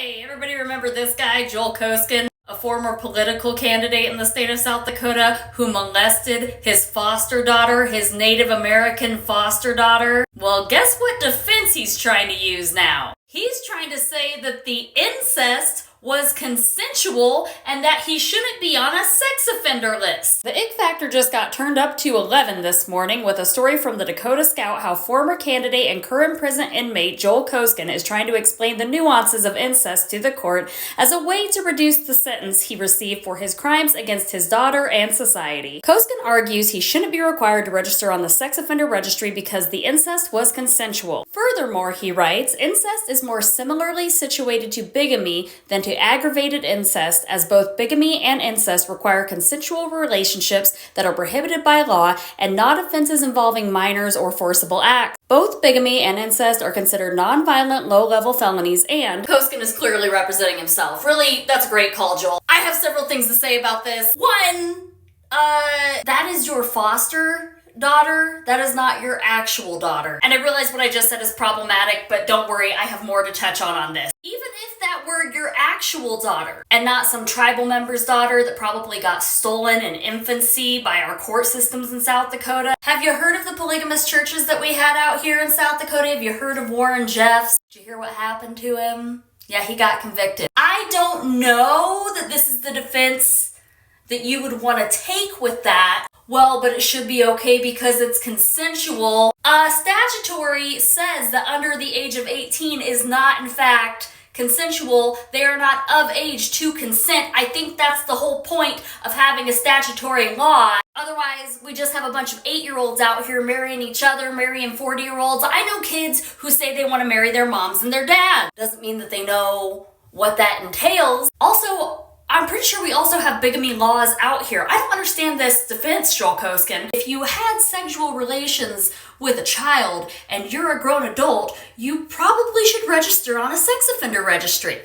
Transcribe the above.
Hey, everybody remember this guy, Joel Koskan, a former political candidate in the state of South Dakota who molested his foster daughter, his Native American foster daughter? Well, guess what defense he's trying to use now? He's trying to say that the incest was consensual and that he shouldn't be on a sex offender list. The ick factor just got turned up to 11 this morning with a story from the Dakota Scout how former candidate and current prison inmate Joel Koskan is trying to explain the nuances of incest to the court as a way to reduce the sentence he received for his crimes against his daughter and society. Koskan argues he shouldn't be required to register on the sex offender registry because the incest was consensual. Furthermore, he writes, incest is more similarly situated to bigamy than to aggravated incest, as both bigamy and incest require consensual relationships that are prohibited by law and not offenses involving minors or forcible acts. Both bigamy and incest are considered non-violent, low-level felonies, and Koskan is clearly representing himself. Really, that's a great call, Joel. I have several things to say about this. One, that is your foster daughter. That is not your actual daughter. And I realize what I just said is problematic, but don't worry, I have more to touch on this. Even if that were your actual daughter and not some tribal member's daughter that probably got stolen in infancy by our court systems in South Dakota. Have you heard of the polygamous churches that we had out here in South Dakota? Have you heard of Warren Jeffs? Did you hear what happened to him? Yeah, he got convicted. I don't know that this is the defense that you would want to take with that. Well, but it should be okay because it's consensual. Statutory says that under the age of 18 is not, in fact, consensual. They are not of age to consent. I think that's the whole point of having a statutory law. Otherwise, we just have a bunch of 8-year-olds out here marrying each other, marrying 40-year-olds. I know kids who say they want to marry their moms and their dads. Doesn't mean that they know what that entails. Also, I'm pretty sure we also have bigamy laws out here. I don't understand this defense, Joel Koskan. If you had sexual relations with a child and you're a grown adult, you probably should register on a sex offender registry.